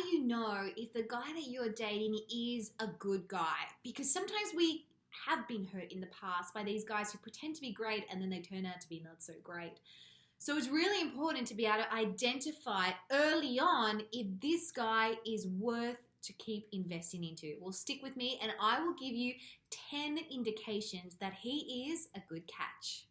do you know if the guy that you're dating is a good guy? Because sometimes we have been hurt in the past by these guys who pretend to be great and then they turn out to be not so great. So it's really important to be able to identify early on if this guy is worth to keep investing into. Well, stick with me and I will give you 10 indications that he is a good catch.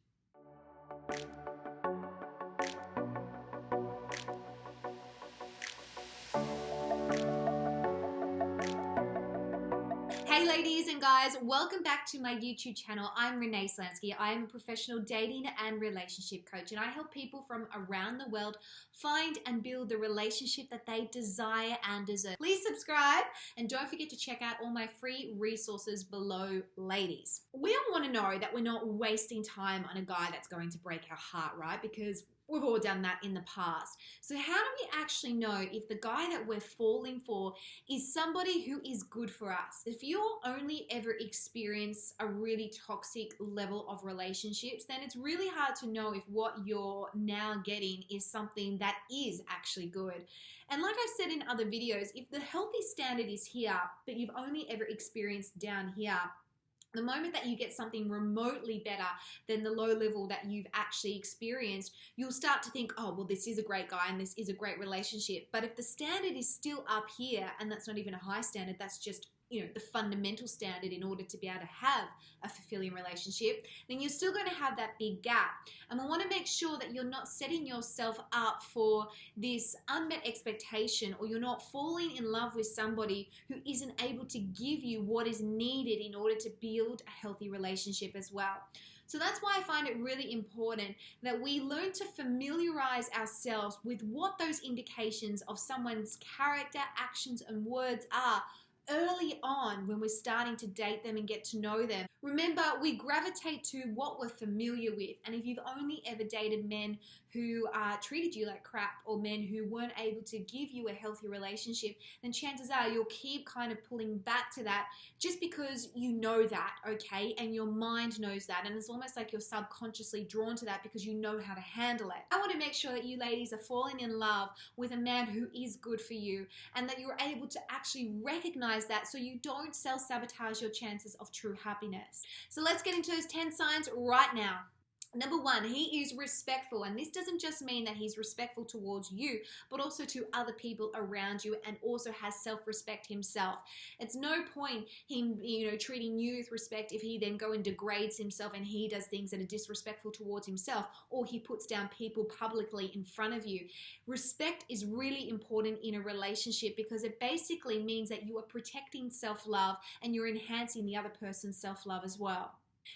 Hey ladies and guys, welcome back to my YouTube channel. I'm Renee Slansky. I am a professional dating and relationship coach, and I help people from around the world find and build the relationship that they desire and deserve. Please subscribe and don't forget to check out all my free resources below, ladies. We all want to know that we're not wasting time on a guy that's going to break our heart, right? Because we've all done that in the past. So how do we actually know if the guy that we're falling for is somebody who is good for us? If you only ever experience a really toxic level of relationships, then it's really hard to know if what you're now getting is something that is actually good. And like I've said in other videos, if the healthy standard is here, but you've only ever experienced down here, the moment that you get something remotely better than the low level that you've actually experienced, you'll start to think, oh, well, this is a great guy and this is a great relationship. But if the standard is still up here, and that's not even a high standard, that's just the fundamental standard in order to be able to have a fulfilling relationship, then you're still going to have that big gap. And we want to make sure that you're not setting yourself up for this unmet expectation, or you're not falling in love with somebody who isn't able to give you what is needed in order to build a healthy relationship as well. So that's why I find it really important that we learn to familiarize ourselves with what those indications of someone's character, actions, and words are early on when we're starting to date them and get to know them. Remember, we gravitate to what we're familiar with, and if you've only ever dated men who treated you like crap, or men who weren't able to give you a healthy relationship, then chances are you'll keep kind of pulling back to that just because you know that, okay, and your mind knows that, and it's almost like you're subconsciously drawn to that because you know how to handle it. I want to make sure that you ladies are falling in love with a man who is good for you, and that you're able to actually recognize that so you don't self-sabotage your chances of true happiness. So let's get into those 10 signs right now. Number 1, he is respectful, and this doesn't just mean that he's respectful towards you, but also to other people around you, and also has self-respect himself. It's no point him, treating you with respect if he then go and degrades himself and he does things that are disrespectful towards himself, or he puts down people publicly in front of you. Respect is really important in a relationship because it basically means that you are protecting self-love and you're enhancing the other person's self-love as well.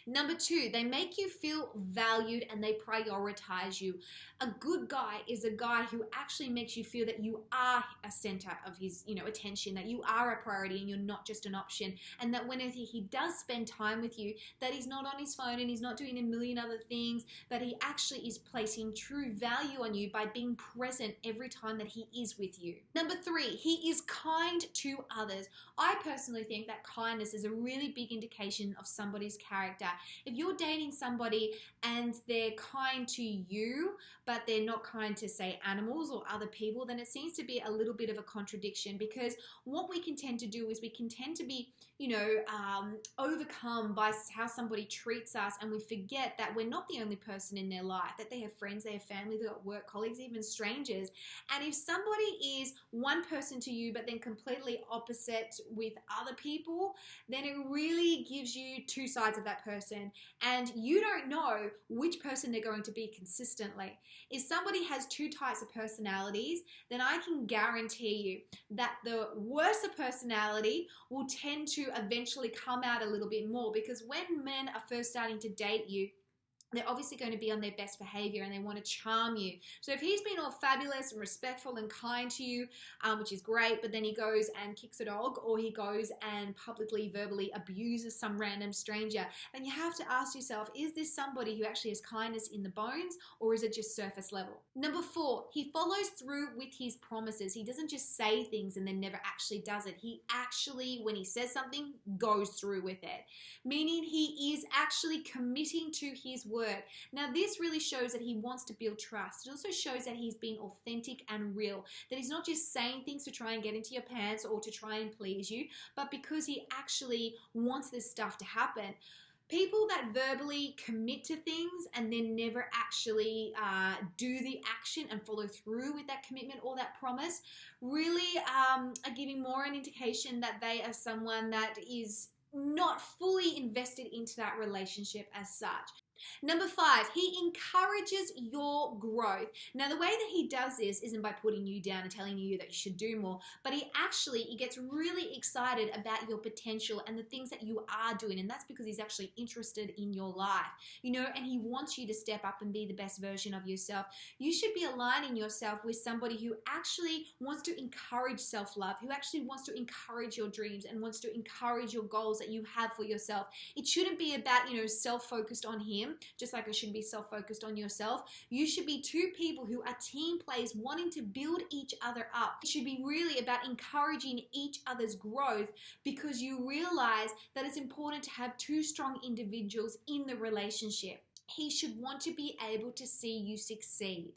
Number 2, they make you feel valued and they prioritize you. A good guy is a guy who actually makes you feel that you are a center of his, attention, that you are a priority and you're not just an option, and that whenever he does spend time with you, that he's not on his phone and he's not doing a million other things, but he actually is placing true value on you by being present every time that he is with you. Number 3, he is kind to others. I personally think that kindness is a really big indication of somebody's character. If you're dating somebody and they're kind to you, but they're not kind to, say, animals or other people, then it seems to be a little bit of a contradiction, because what we can tend to do is we can tend to be, overcome by how somebody treats us, and we forget that we're not the only person in their life, that they have friends, they have family, they've got work colleagues, even strangers. And if somebody is one person to you, but then completely opposite with other people, then it really gives you two sides of that person, and you don't know which person they're going to be consistently. If somebody has two types of personalities, then I can guarantee you that the worse a personality will tend to eventually come out a little bit more, because when men are first starting to date you, they're obviously going to be on their best behavior and they want to charm you. So if he's been all fabulous and respectful and kind to you, which is great, but then he goes and kicks a dog, or he goes and publicly, verbally abuses some random stranger, then you have to ask yourself, is this somebody who actually has kindness in the bones, or is it just surface level? Number 4, he follows through with his promises. He doesn't just say things and then never actually does it. He actually, when he says something, goes through with it. Meaning he is actually committing to his word word. Now, this really shows that he wants to build trust. It also shows that he's being authentic and real, that he's not just saying things to try and get into your pants or to try and please you, but because he actually wants this stuff to happen. People that verbally commit to things and then never actually do the action and follow through with that commitment or that promise really are giving more an indication that they are someone that is not fully invested into that relationship as such. Number 5, he encourages your growth. Now, the way that he does this isn't by putting you down and telling you that you should do more, but he gets really excited about your potential and the things that you are doing, and that's because he's actually interested in your life, and he wants you to step up and be the best version of yourself. You should be aligning yourself with somebody who actually wants to encourage self-love, who actually wants to encourage your dreams and wants to encourage your goals that you have for yourself. It shouldn't be about, self-focused on him, just like it should be self-focused on yourself. You should be two people who are team players wanting to build each other up. It should be really about encouraging each other's growth because you realize that it's important to have two strong individuals in the relationship. He should want to be able to see you succeed.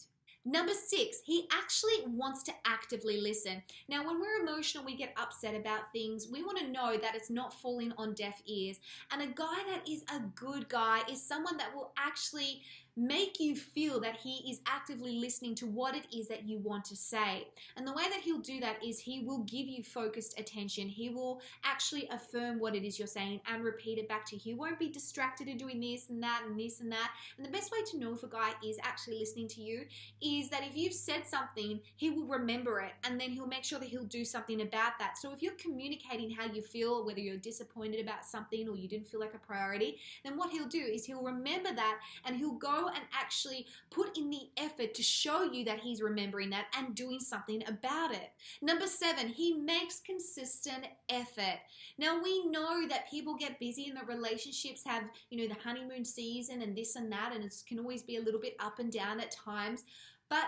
Number 6, he actually wants to actively listen. Now, when we're emotional, we get upset about things. We want to know that it's not falling on deaf ears. And a guy that is a good guy is someone that will actually make you feel that he is actively listening to what it is that you want to say. And the way that he'll do that is he will give you focused attention. He will actually affirm what it is you're saying and repeat it back to you. He won't be distracted in doing this and that and this and that. And the best way to know if a guy is actually listening to you is that if you've said something, he will remember it and then he'll make sure that he'll do something about that. So if you're communicating how you feel, whether you're disappointed about something or you didn't feel like a priority, then what he'll do is he'll remember that and he'll go and actually put in the effort to show you that he's remembering that and doing something about it. Number 7, he makes consistent effort. Now, we know that people get busy and the relationships have, the honeymoon season and this and that, and it can always be a little bit up and down at times. But,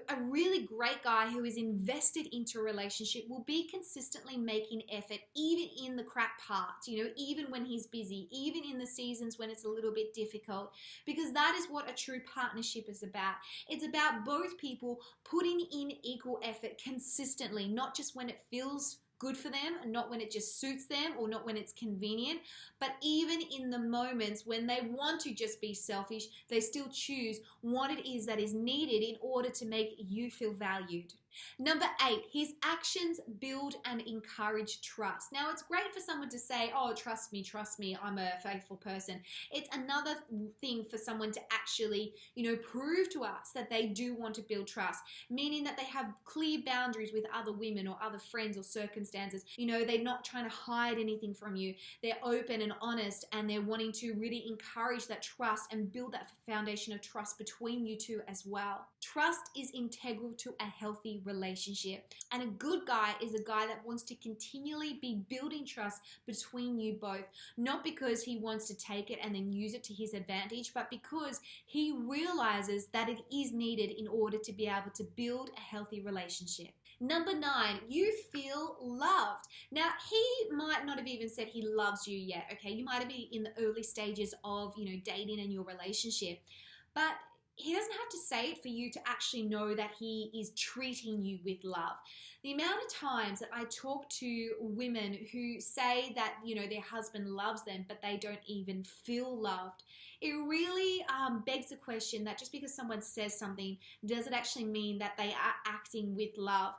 a really great guy who is invested into a relationship will be consistently making effort, even in the crap parts, even when he's busy, even in the seasons when it's a little bit difficult, because that is what a true partnership is about. It's about both people putting in equal effort consistently, not just when it feels good for them, and not when it just suits them or not when it's convenient, but even in the moments when they want to just be selfish, they still choose what it is that is needed in order to make you feel valued. Number 8, his actions build and encourage trust. Now, it's great for someone to say, oh, trust me, I'm a faithful person. It's another thing for someone to actually, prove to us that they do want to build trust, meaning that they have clear boundaries with other women or other friends or circumstances. They're not trying to hide anything from you. They're open and honest, and they're wanting to really encourage that trust and build that foundation of trust between you two as well. Trust is integral to a healthy relationship, and a good guy is a guy that wants to continually be building trust between you both, not because he wants to take it and then use it to his advantage, but because he realizes that it is needed in order to be able to build a healthy relationship. Number 9, you feel loved. Now, he might not have even said he loves you yet, okay? You might be in the early stages of, dating and your relationship, but he doesn't have to say it for you to actually know that he is treating you with love. The amount of times that I talk to women who say that, their husband loves them, but they don't even feel loved, it really begs the question that just because someone says something, does it actually mean that they are acting with love?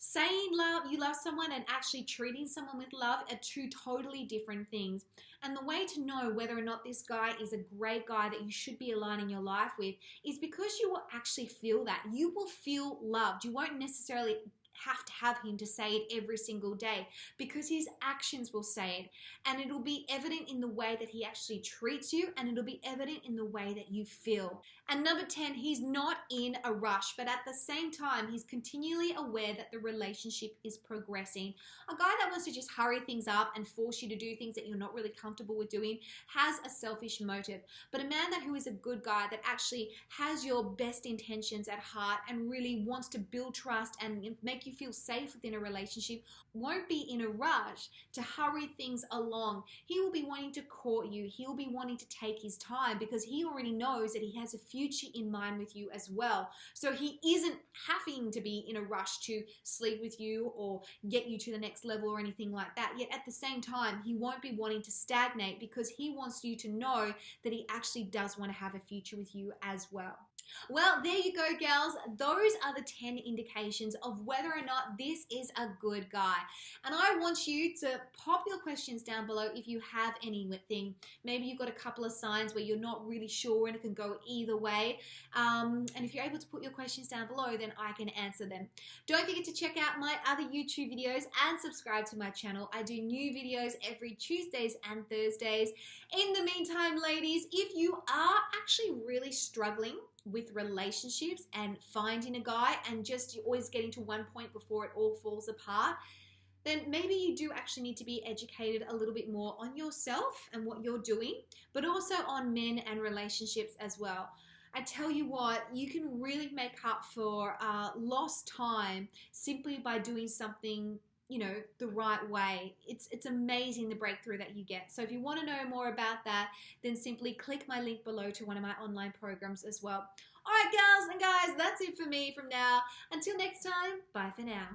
Saying you love someone and actually treating someone with love are two totally different things. And the way to know whether or not this guy is a great guy that you should be aligning your life with is because you will actually feel that. You will feel loved. You won't necessarily have to have him to say it every single day, because his actions will say it, and it'll be evident in the way that he actually treats you, and it'll be evident in the way that you feel. And number 10, he's not in a rush, but at the same time, he's continually aware that the relationship is progressing. A guy that wants to just hurry things up and force you to do things that you're not really comfortable with doing has a selfish motive. But a man who is a good guy that actually has your best intentions at heart and really wants to build trust and make you you feel safe within a relationship, won't be in a rush to hurry things along. He will be wanting to court you. He'll be wanting to take his time because he already knows that he has a future in mind with you as well. So he isn't having to be in a rush to sleep with you or get you to the next level or anything like that. Yet at the same time, he won't be wanting to stagnate because he wants you to know that he actually does want to have a future with you as well. Well, there you go, girls. Those are the 10 indications of whether or not this is a good guy. And I want you to pop your questions down below if you have anything. Maybe you've got a couple of signs where you're not really sure and it can go either way. And if you're able to put your questions down below, then I can answer them. Don't forget to check out my other YouTube videos and subscribe to my channel. I do new videos every Tuesdays and Thursdays. In the meantime, ladies, if you are actually really struggling with relationships and finding a guy and just you're always getting to one point before it all falls apart, then maybe you do actually need to be educated a little bit more on yourself and what you're doing, but also on men and relationships as well. I tell you what, you can really make up for lost time simply by doing something, you know, the right way. It's amazing the breakthrough that you get. So if you want to know more about that, then simply click my link below to one of my online programs as well. All right, girls and guys, that's it for me from now. Until next time, bye for now.